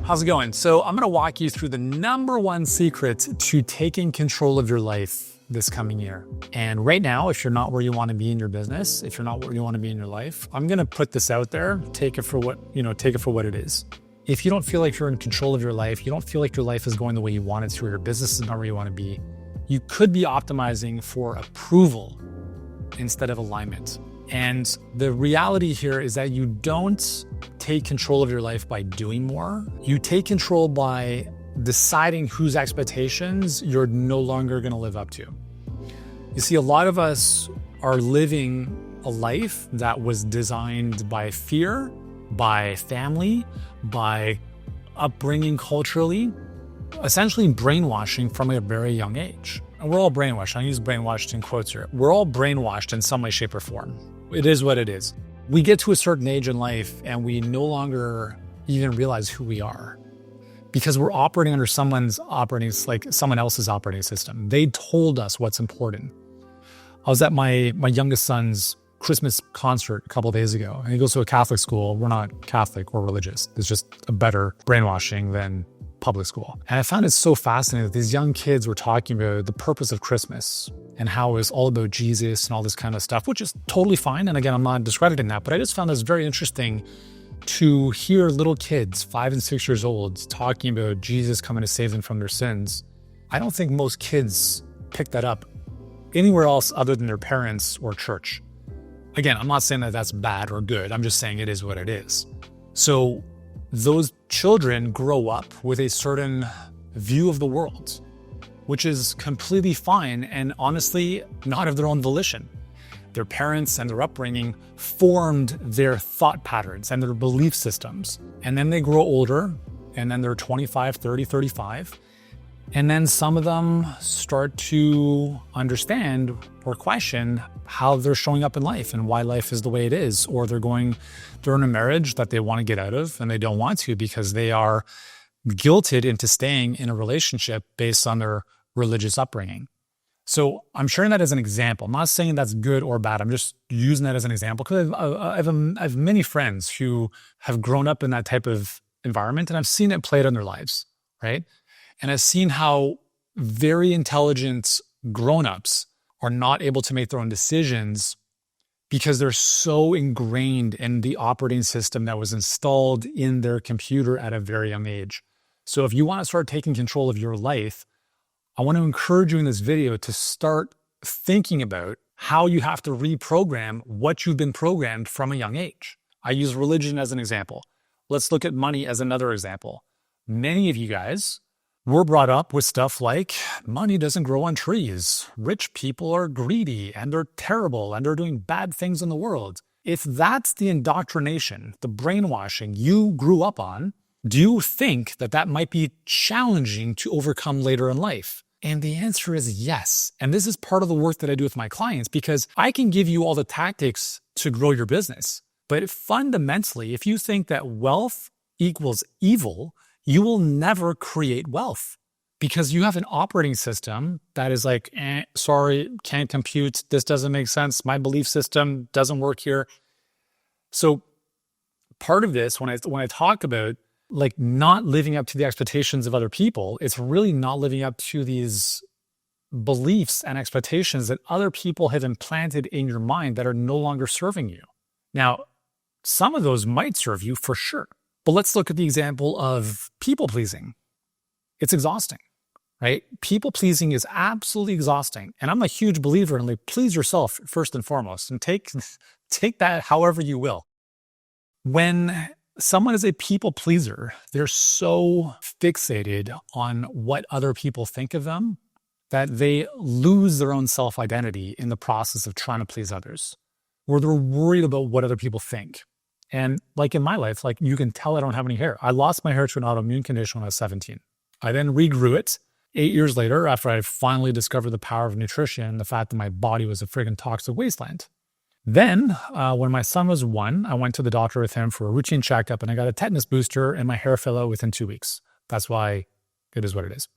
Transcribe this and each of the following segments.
How's it going? So I'm going to walk you through the number one secret to taking control of your life this coming year. And right now, if you're not where you want to be in your business, if you're not where you want to be in your life, I'm going to put this out there, take it for what it is. If you don't feel like you're in control of your life, you don't feel like your life is going the way you want it to, or your business is not where you want to be, you could be optimizing for approval instead of alignment. And the reality here is that you don't take control of your life by doing more. You take control by deciding whose expectations you're no longer going to live up to. You see, a lot of us are living a life that was designed by fear, by family, by upbringing culturally, essentially brainwashing from a very young age. And we're all brainwashed. I use brainwashed in quotes here. We're all brainwashed in some way, shape, or form. It is what it is. We get to a certain age in life and we no longer even realize who we are because we're operating under someone else's operating system. They told us what's important. I was at my youngest son's Christmas concert a couple of days ago, and he goes to a Catholic school. We're not Catholic or religious. There's just a better brainwashing than public school. And I found it so fascinating that these young kids were talking about the purpose of Christmas and how it was all about Jesus and all this kind of stuff, which is totally fine. And again, I'm not discrediting that, but I just found this very interesting to hear little kids, 5 and 6 years old, talking about Jesus coming to save them from their sins. I don't think most kids pick that up anywhere else other than their parents or church. Again, I'm not saying that that's bad or good. I'm just saying it is what it is. So those children grow up with a certain view of the world, which is completely fine and honestly not of their own volition. Their parents and their upbringing formed their thought patterns and their belief systems. And then they grow older, and then they're 25, 30, 35. And then some of them start to understand or question how they're showing up in life and why life is the way it is. Or they're in a marriage that they want to get out of and they don't want to because they are guilted into staying in a relationship based on their religious upbringing. So I'm sharing that as an example. I'm not saying that's good or bad. I'm just using that as an example because I have many friends who have grown up in that type of environment, and I've seen it played in their lives, right? And I've seen how very intelligent grown-ups are not able to make their own decisions because they're so ingrained in the operating system that was installed in their computer at a very young age. So if you want to start taking control of your life, I want to encourage you in this video to start thinking about how you have to reprogram what you've been programmed from a young age. I use religion as an example. Let's look at money as another example. Many of you guys were brought up with stuff like money doesn't grow on trees, rich people are greedy and they're terrible and they're doing bad things in the world. If that's the indoctrination, the brainwashing you grew up on, do you think that that might be challenging to overcome later in life? And the answer is yes. And this is part of the work that I do with my clients because I can give you all the tactics to grow your business. But fundamentally, if you think that wealth equals evil, you will never create wealth because you have an operating system that is like, sorry, can't compute. This doesn't make sense. My belief system doesn't work here. So part of this, when I talk about like not living up to the expectations of other people, it's really not living up to these beliefs and expectations that other people have implanted in your mind that are no longer serving you. Now, some of those might serve you for sure, but let's look at the example of people pleasing. It's exhausting, right? People pleasing is absolutely exhausting. And I'm a huge believer in like, please yourself first and foremost, and take that however you will. When someone is a people pleaser, they're so fixated on what other people think of them that they lose their own self-identity in the process of trying to please others, or they're worried about what other people think. And like in my life, like you can tell I don't have any hair. I lost my hair to an autoimmune condition when I was 17. I then regrew it 8 years later after I finally discovered the power of nutrition and the fact that my body was a friggin' toxic wasteland. Then, when my son was 1, I went to the doctor with him for a routine checkup and I got a tetanus booster and my hair fell out within 2 weeks. That's why it is what it is.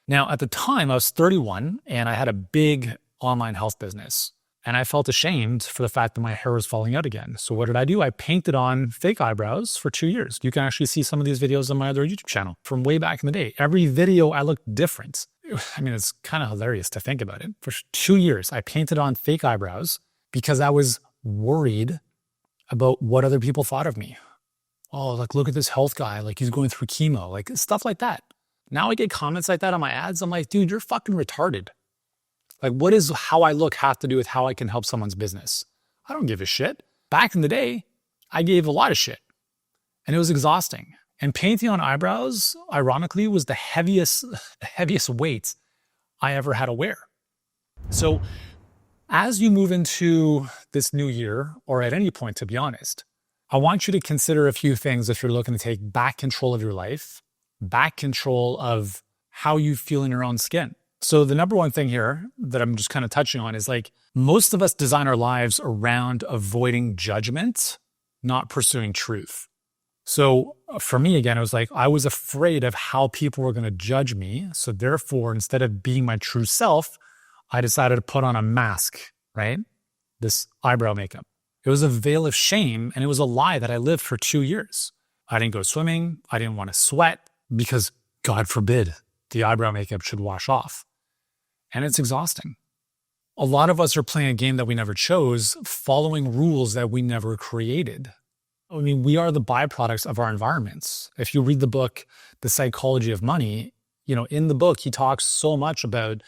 Now, at the time, I was 31 and I had a big online health business. And I felt ashamed for the fact that my hair was falling out again. So what did I do? I painted on fake eyebrows for 2 years. You can actually see some of these videos on my other YouTube channel from way back in the day. Every video I looked different. I mean, it's kind of hilarious to think about it. For 2 years, I painted on fake eyebrows because I was worried about what other people thought of me. Oh, like, look at this health guy. Like, he's going through chemo, like stuff like that. Now I get comments like that on my ads. I'm like, dude, you're fucking retarded. Like, what does how I look have to do with how I can help someone's business? I don't give a shit. Back in the day, I gave a lot of shit and it was exhausting. And painting on eyebrows, ironically, was the heaviest weight I ever had to wear. So as you move into this new year, or at any point, to be honest, I want you to consider a few things if you're looking to take back control of your life, back control of how you feel in your own skin. So the number one thing here that I'm just kind of touching on is, like, most of us design our lives around avoiding judgment, not pursuing truth. So for me, again, it was like I was afraid of how people were going to judge me. So therefore, instead of being my true self, I decided to put on a mask, right? This eyebrow makeup. It was a veil of shame, and it was a lie that I lived for 2 years. I didn't go swimming. I didn't want to sweat because, God forbid, the eyebrow makeup should wash off. And it's exhausting. A lot of us are playing a game that we never chose, following rules that we never created. I mean, we are the byproducts of our environments. If you read the book, The Psychology of Money, in the book, he talks so much about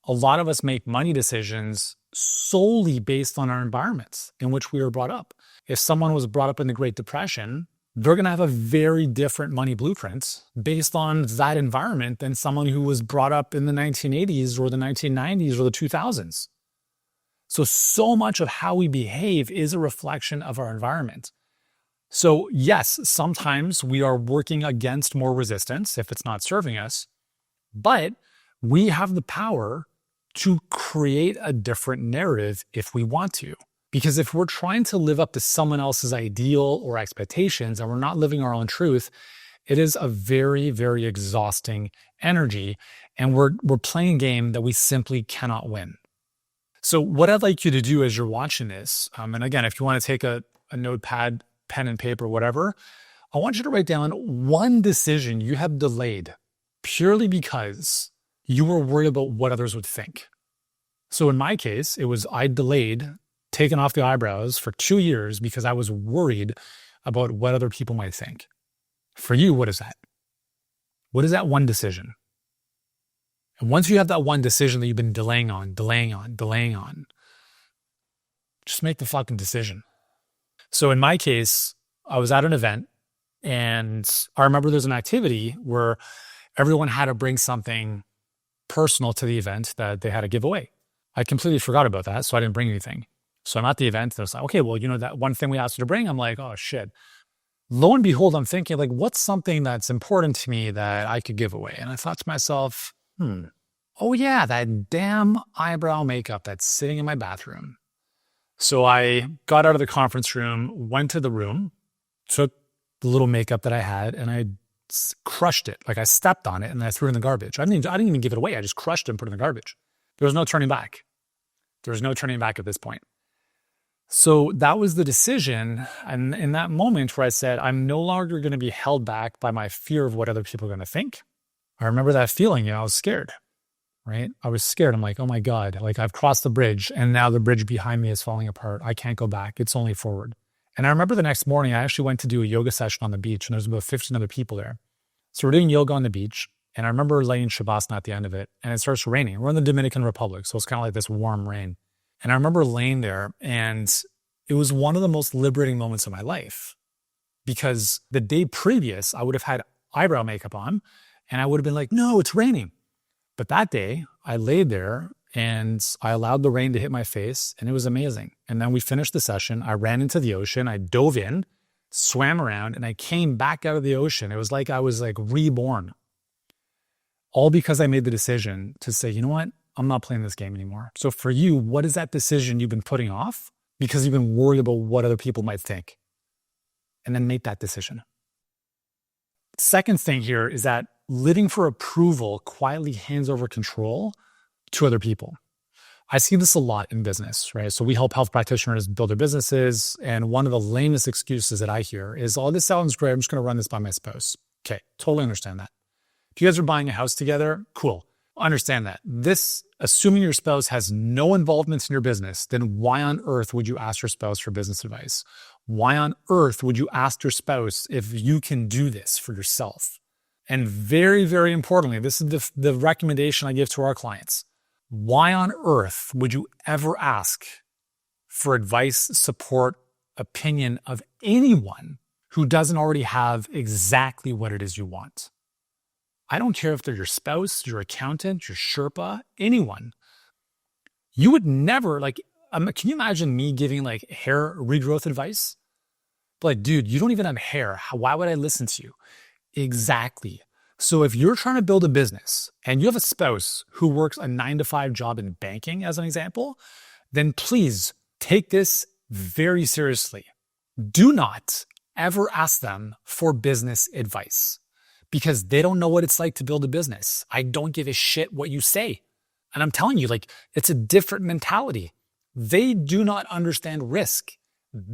a lot of us make money decisions solely based on our environments in which we were brought up. If someone was brought up in the Great Depression, they're going to have a very different money blueprint based on that environment than someone who was brought up in the 1980s or the 1990s or the 2000s. So much of how we behave is a reflection of our environment. So yes, sometimes we are working against more resistance if it's not serving us, but we have the power to create a different narrative if we want to. Because if we're trying to live up to someone else's ideal or expectations and we're not living our own truth, it is a very, very exhausting energy. And we're playing a game that we simply cannot win. So what I'd like you to do as you're watching this, and again, if you want to take a notepad, pen and paper, whatever, I want you to write down one decision you have delayed purely because you were worried about what others would think. So in my case, it was I delayed taking off the eyebrows for 2 years because I was worried about what other people might think. For you, what is that? What is that one decision? And once you have that one decision that you've been delaying on, just make the fucking decision. So in my case, I was at an event and I remember there's an activity where everyone had to bring something personal to the event that they had to give away. I completely forgot about that, so I didn't bring anything. So I'm at the event and I was like, okay, well, that one thing we asked you to bring, I'm like, oh shit. Lo and behold, I'm thinking, like, what's something that's important to me that I could give away? And I thought to myself, oh yeah, that damn eyebrow makeup that's sitting in my bathroom. So I got out of the conference room, went to the room, took the little makeup that I had, and I crushed it. Like, I stepped on it and I threw it in the garbage. I didn't even give it away. I just crushed it and put it in the garbage. There was no turning back. There was no turning back at this point. So that was the decision. And in that moment where I said, I'm no longer going to be held back by my fear of what other people are going to think. I remember that feeling, I was scared, right? I was scared. I'm like, oh my God, like, I've crossed the bridge and now the bridge behind me is falling apart. I can't go back. It's only forward. And I remember the next morning, I actually went to do a yoga session on the beach and there's about 15 other people there. So we're doing yoga on the beach. And I remember laying Shavasana at the end of it and it starts raining. We're in the Dominican Republic. So it's kind of like this warm rain. And I remember laying there and it was one of the most liberating moments of my life because the day previous, I would have had eyebrow makeup on and I would have been like, no, it's raining. But that day I laid there and I allowed the rain to hit my face and it was amazing. And then we finished the session. I ran into the ocean. I dove in, swam around, and I came back out of the ocean. It was like I was like reborn. All because I made the decision to say, you know what? I'm not playing this game anymore. So for you, what is that decision you've been putting off because you've been worried about what other people might think? And then make that decision. Second thing here is that living for approval quietly hands over control to other people. I see this a lot in business, right? So we help health practitioners build their businesses. And one of the lamest excuses that I hear is, oh, this sounds great. I'm just going to run this by my spouse. Okay, totally understand that. If you guys are buying a house together, cool. Understand that. This, assuming your spouse has no involvement in your business, then why on earth would you ask your spouse for business advice? Why on earth would you ask your spouse if you can do this for yourself? And very, very importantly, this is the recommendation I give to our clients. Why on earth would you ever ask for advice, support, opinion of anyone who doesn't already have exactly what it is you want? I don't care if they're your spouse, your accountant, your Sherpa, anyone. You would never, can you imagine me giving hair regrowth advice? Like, dude, you don't even have hair. Why would I listen to you? Exactly. So if you're trying to build a business and you have a spouse who works a 9-to-5 job in banking, as an example, then please take this very seriously. Do not ever ask them for business advice because they don't know what it's like to build a business. I don't give a shit what you say. And I'm telling you, it's a different mentality. They do not understand risk.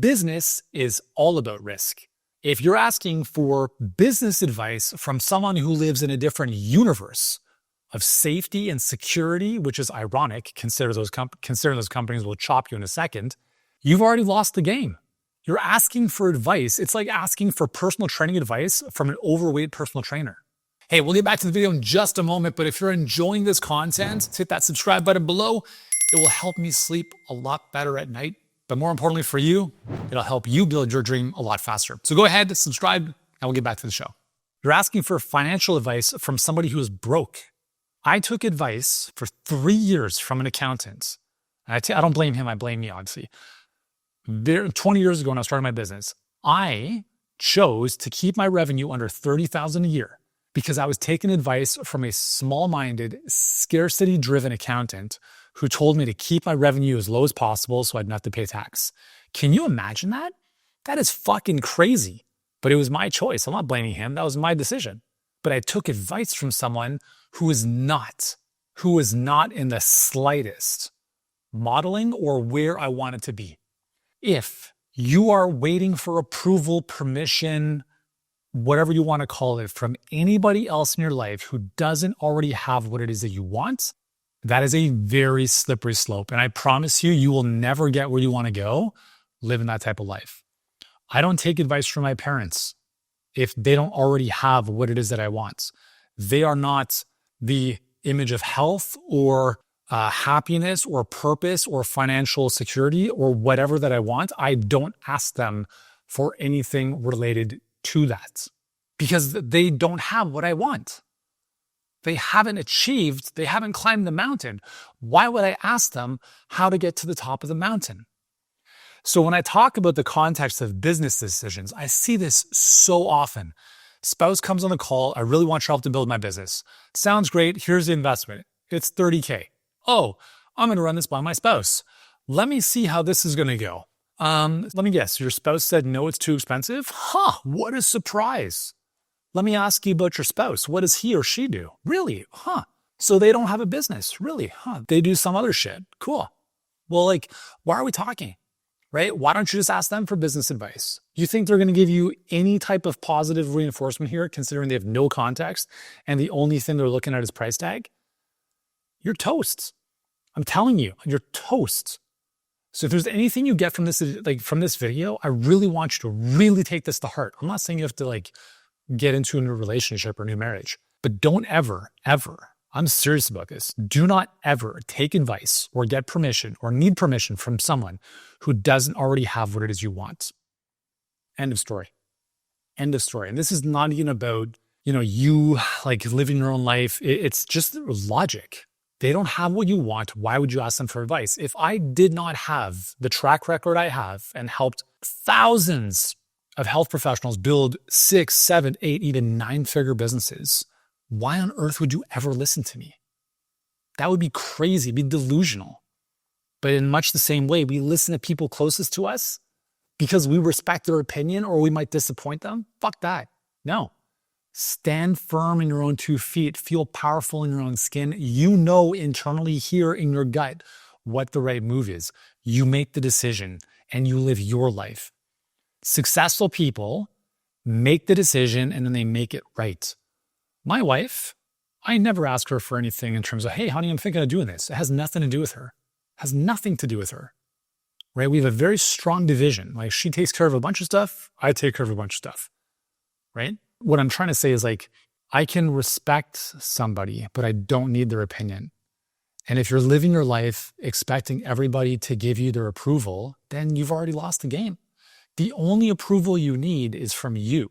Business is all about risk. If you're asking for business advice from someone who lives in a different universe of safety and security, which is ironic, considering those companies will chop you in a second, you've already lost the game. You're asking for advice. It's like asking for personal training advice from an overweight personal trainer. Hey, we'll get back to the video in just a moment, but if you're enjoying this content, hit that subscribe button below. It will help me sleep a lot better at night. But more importantly for you, it'll help you build your dream a lot faster. So go ahead, subscribe, and we'll get back to the show. You're asking for financial advice from somebody who is broke. I took advice for 3 years from an accountant. I don't blame him, I blame me, obviously. 20 years ago when I was starting my business, I chose to keep my revenue under $30,000 a year because I was taking advice from a small-minded, scarcity-driven accountant who told me to keep my revenue as low as possible so I didn't have to pay tax. Can you imagine that? That is fucking crazy. But it was my choice. I'm not blaming him. That was my decision. But I took advice from someone who is not in the slightest modeling or where I wanted to be. If you are waiting for approval, permission, whatever you want to call it, from anybody else in your life who doesn't already have what it is that you want, that is a very slippery slope. And I promise you, you will never get where you want to go living that type of life. I don't take advice from my parents if they don't already have what it is that I want. They are not the image of health or happiness or purpose or financial security or whatever that I want. I don't ask them for anything related to that because they don't have what I want. They haven't climbed the mountain. Why would I ask them how to get to the top of the mountain? So when I talk about the context of business decisions, I see this so often. Spouse comes on the call. I really want your help to build my business. Sounds great. Here's the investment. It's $30K. Oh, I'm going to run this by my spouse. Let me see how this is going to go. Let me guess. Your spouse said, no, it's too expensive? Huh, what a surprise. Let me ask you about your spouse. What does he or she do? Really? Huh. So they don't have a business. Really? Huh. They do some other shit. Cool. Well, why are we talking? Right? Why don't you just ask them for business advice? You think they're going to give you any type of positive reinforcement here, considering they have no context and the only thing they're looking at is price tag? You're toast. I'm telling you, you're toast. So if there's anything you get from this, from this video, I really want you to really take this to heart. I'm not saying you have to get into a new relationship or new marriage. But don't ever, I'm serious about this, do not ever take advice or get permission or need permission from someone who doesn't already have what it is you want. End of story. End of story. And this is not even about, you living your own life. It's just logic. They don't have what you want. Why would you ask them for advice? If I did not have the track record I have and helped thousands of health professionals build 6, 7, 8, even 9-figure businesses, why on earth would you ever listen to me? That would be crazy, be delusional. But in much the same way, we listen to people closest to us because we respect their opinion or we might disappoint them. Fuck that. No. Stand firm in your own 2 feet. Feel powerful in your own skin. You know internally here in your gut what the right move is. You make the decision and you live your life. Successful people make the decision and then they make it right. My wife, I never ask her for anything in terms of, hey, honey, I'm thinking of doing this. It has nothing to do with her. It has nothing to do with her, right? We have a very strong division. Like she takes care of a bunch of stuff. I take care of a bunch of stuff, right? What I'm trying to say is like, I can respect somebody, but I don't need their opinion. And if you're living your life expecting everybody to give you their approval, then you've already lost the game. The only approval you need is from you.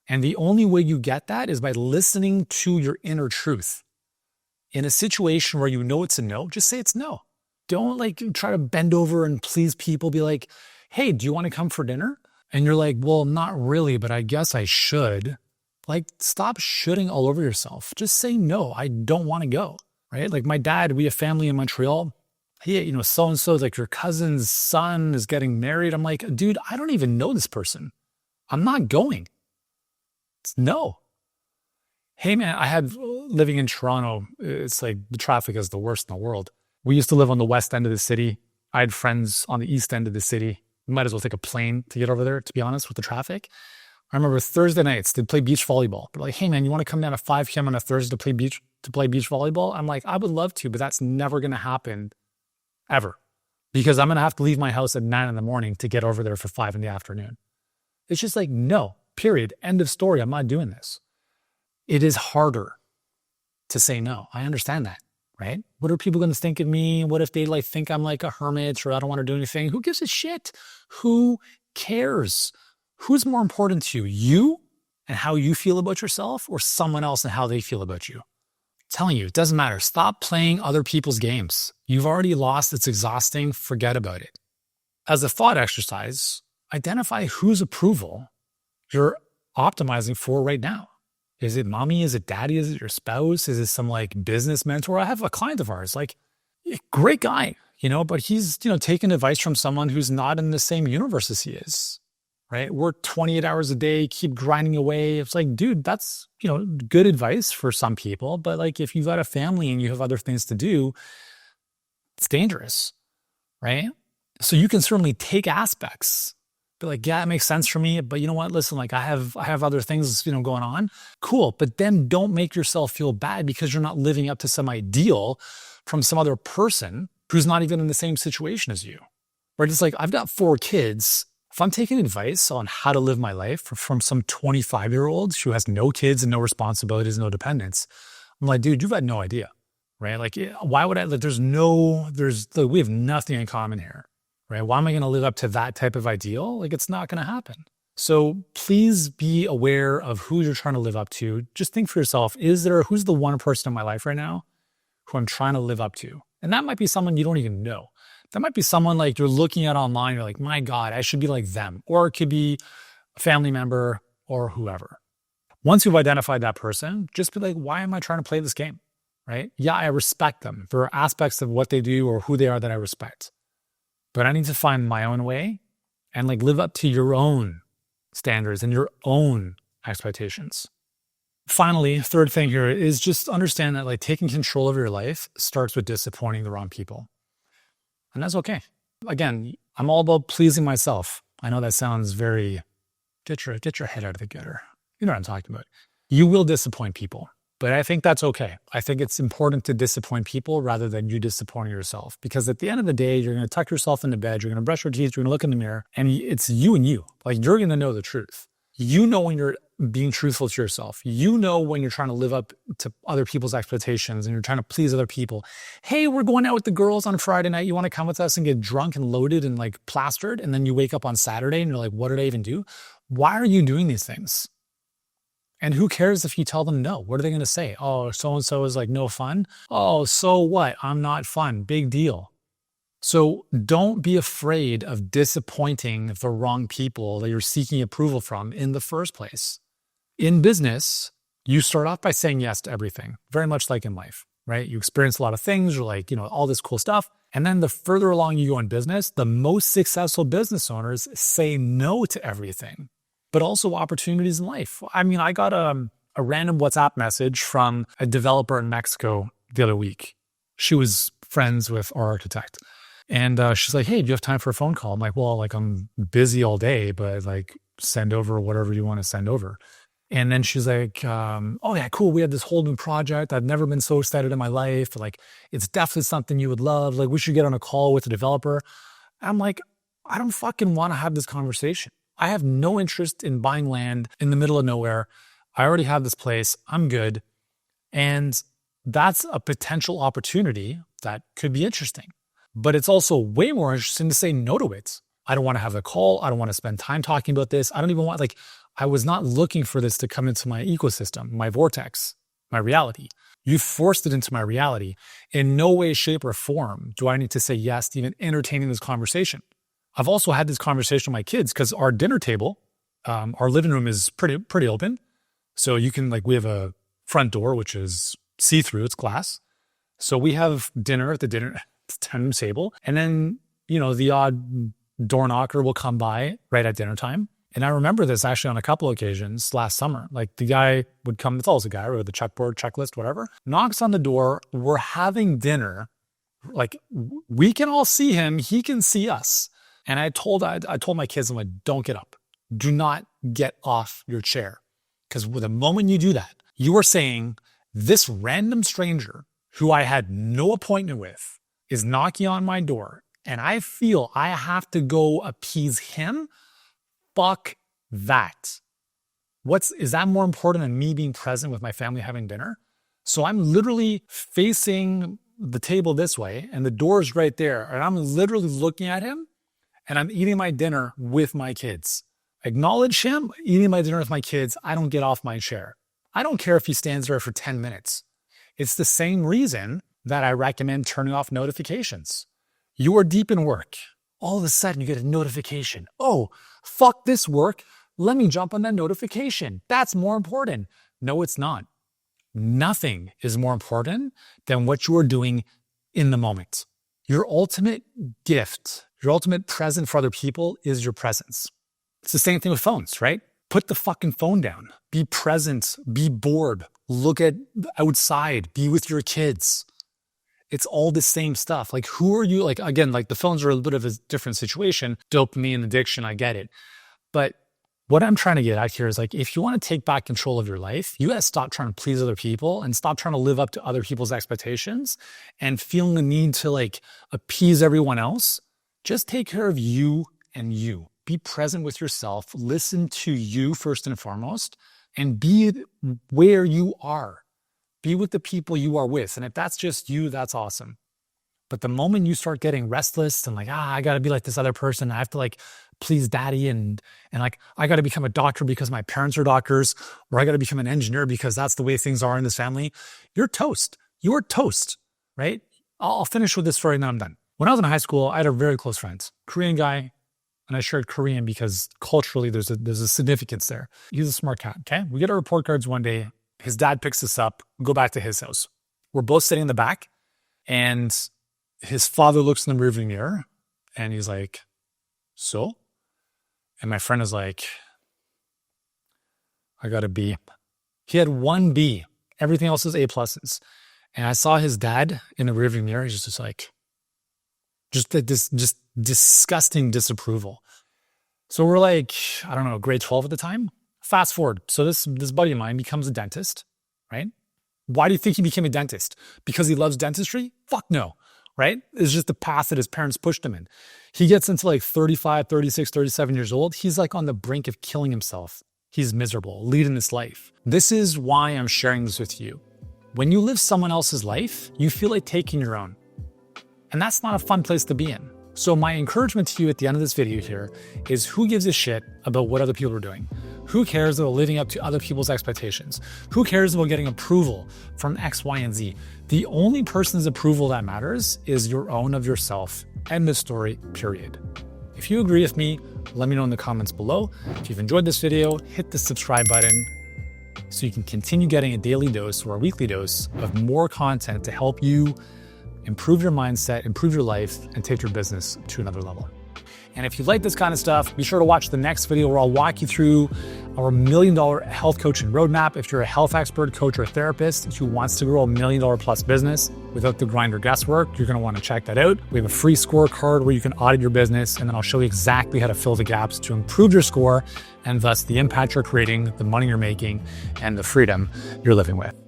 And the only way you get that is by listening to your inner truth. In a situation where you know it's a no, just say it's no. Don't like try to bend over and please people. Be like, hey, do you want to come for dinner? And you're like, well, not really, but I guess I should. Like, stop shoulding all over yourself. Just say no, I don't want to go, right? Like my dad, we have family in Montreal. He, so-and-so, like your cousin's son is getting married. I'm like, dude, I don't even know this person. I'm not going. It's no. Hey man, I had living in Toronto. It's like the traffic is the worst in the world. We used to live on the west end of the city. I had friends on the east end of the city. You might as well take a plane to get over there, to be honest, with the traffic. I remember Thursday nights, they'd play beach volleyball. They're like, hey man, you want to come down at 5 p.m. on a Thursday to play beach volleyball? I'm like, I would love to, but that's never going to happen ever. Because I'm going to have to leave my house at 9 in the morning to get over there for 5 in the afternoon. It's just like, no, period. End of story. I'm not doing this. It is harder to say no. I understand that, right? What are people going to think of me? What if they like think I'm like a hermit or I don't want to do anything? Who gives a shit? Who cares? Who's more important to you? You and how you feel about yourself, or someone else and how they feel about you? I'm telling you, it doesn't matter. Stop playing other people's games. You've already lost. It's exhausting. Forget about it. As a thought exercise, identify whose approval you're optimizing for right now. Is it mommy? Is it daddy? Is it your spouse? Is it some like business mentor? I have a client of ours, like great guy, but he's, taking advice from someone who's not in the same universe as he is, right? Work 28 hours a day, keep grinding away. It's like, dude, that's, good advice for some people. But like, if you've got a family and you have other things to do, it's dangerous, right? So you can certainly take aspects. Be like, yeah, it makes sense for me. But you know what? Listen, like I have other things, going on. Cool. But then don't make yourself feel bad because you're not living up to some ideal from some other person who's not even in the same situation as you. Right? It's like, I've got 4 kids. If I'm taking advice on how to live my life from some 25-year-old who has no kids and no responsibilities, no dependents, I'm like, dude, you've had no idea. Right? Like, why would I, like, we have nothing in common here. Right? Why am I going to live up to that type of ideal? Like, it's not going to happen. So please be aware of who you're trying to live up to. Just think for yourself, who's the one person in my life right now who I'm trying to live up to? And that might be someone you don't even know. That might be someone like you're looking at online. You're like, my God, I should be like them. Or it could be a family member or whoever. Once you've identified that person, just be like, why am I trying to play this game? Right? Yeah, I respect them. There are aspects of what they do or who they are that I respect. But I need to find my own way and like live up to your own standards and your own expectations. Finally, third thing here is just understand that like taking control of your life starts with disappointing the wrong people. And that's okay. Again, I'm all about pleasing myself. I know that sounds very, get your head out of the gutter. You know what I'm talking about. You will disappoint people. But I think that's okay. I think it's important to disappoint people rather than you disappointing yourself. Because at the end of the day, you're going to tuck yourself into bed, you're going to brush your teeth, you're going to look in the mirror, and it's you and you. Like, you're going to know the truth. You know when you're being truthful to yourself. You know when you're trying to live up to other people's expectations and you're trying to please other people. Hey, we're going out with the girls on Friday night. You want to come with us and get drunk and loaded and like plastered? And then you wake up on Saturday and you're like, what did I even do? Why are you doing these things? And who cares if you tell them no? What are they going to say? Oh, so-and-so is like no fun. Oh, so what? I'm not fun. Big deal. So don't be afraid of disappointing the wrong people that you're seeking approval from in the first place. In business, you start off by saying yes to everything, very much like in life, right? You experience a lot of things, you're like, all this cool stuff. And then the further along you go in business, the most successful business owners say no to everything. But also opportunities in life. I mean, I got a random WhatsApp message from a developer in Mexico the other week. She was friends with our architect. And she's like, hey, do you have time for a phone call? I'm like, well, like I'm busy all day, but like send over whatever you want to send over. And then she's like, oh yeah, cool. We have this whole new project. I've never been so excited in my life. Like, it's definitely something you would love. Like, we should get on a call with the developer. I'm like, I don't fucking want to have this conversation. I have no interest in buying land in the middle of nowhere. I already have this place. I'm good. And that's a potential opportunity that could be interesting. But it's also way more interesting to say no to it. I don't want to have a call. I don't want to spend time talking about this. I don't even want, like, I was not looking for this to come into my ecosystem, my vortex, my reality. You forced it into my reality. In no way, shape, or form do I need to say yes to even entertaining this conversation. I've also had this conversation with my kids because our dinner table, our living room is pretty open. So you can, like, we have a front door, which is see-through, it's glass. So we have dinner at the dinner table. And then, you know, the odd door knocker will come by right at dinner time. And I remember this actually on a couple of occasions last summer. Like, the guy would come, it's always a guy with the checkboard, checklist, whatever, knocks on the door. We're having dinner. Like, we can all see him. He can see us. And I told my kids, I'm like, don't get up. Do not get off your chair. Because the moment you do that, you are saying this random stranger who I had no appointment with is knocking on my door, and I feel I have to go appease him. Fuck that. Is that more important than me being present with my family having dinner? So I'm literally facing the table this way and the door's right there. And I'm literally looking at him and I'm eating my dinner with my kids. Acknowledge him, eating my dinner with my kids. I don't get off my chair. I don't care if he stands there for 10 minutes. It's the same reason that I recommend turning off notifications. You are deep in work. All of a sudden you get a notification. Oh, fuck this work. Let me jump on that notification. That's more important. No, it's not. Nothing is more important than what you are doing in the moment. Your ultimate gift, your ultimate present for other people is your presence. It's the same thing with phones, right? Put the fucking phone down. Be present. Be bored. Look at outside. Be with your kids. It's all the same stuff. Like, who are you? Like, again, like the phones are a bit of a different situation. Dopamine addiction, I get it. But what I'm trying to get at here is, like, if you want to take back control of your life, you got to stop trying to please other people and stop trying to live up to other people's expectations and feeling the need to, like, appease everyone else. Just take care of you and you. Be present with yourself. Listen to you first and foremost, and be where you are. Be with the people you are with. And if that's just you, that's awesome. But the moment you start getting restless and like, I got to be like this other person, I have to, like, please daddy, and like, I got to become a doctor because my parents are doctors, or I got to become an engineer because that's the way things are in this family, you're toast. You're toast, right? I'll finish with this story and then I'm done. When I was in high school, I had a very close friend, Korean guy, and I shared Korean because culturally there's a significance there. He's a smart cat, okay? We get our report cards one day. His dad picks us up, go back to his house. We're both sitting in the back, and his father looks in the rearview mirror and he's like, so? And my friend is like, I got a B. He had one B. Everything else is A pluses. And I saw his dad in the rearview mirror. He's just like, just disgusting disapproval. So we're like, I don't know, grade 12 at the time. Fast forward. So this buddy of mine becomes a dentist, right? Why do you think he became a dentist? Because he loves dentistry? Fuck no, right? It's just the path that his parents pushed him in. He gets into like 35, 36, 37 years old. He's like on the brink of killing himself. He's miserable, leading this life. This is why I'm sharing this with you. When you live someone else's life, you feel like taking your own. And that's not a fun place to be in. So my encouragement to you at the end of this video here is, who gives a shit about what other people are doing? Who cares about living up to other people's expectations? Who cares about getting approval from X, Y, and Z? The only person's approval that matters is your own of yourself. End of story, period. If you agree with me, let me know in the comments below. If you've enjoyed this video, hit the subscribe button so you can continue getting a daily dose or a weekly dose of more content to help you improve your mindset, improve your life, and take your business to another level. And if you like this kind of stuff, be sure to watch the next video where I'll walk you through our $1 million health coaching roadmap. If you're a health expert, coach, or therapist who wants to grow $1 million plus business without the grind or guesswork, you're going to want to check that out. We have a free scorecard where you can audit your business, and then I'll show you exactly how to fill the gaps to improve your score and thus the impact you're creating, the money you're making, and the freedom you're living with.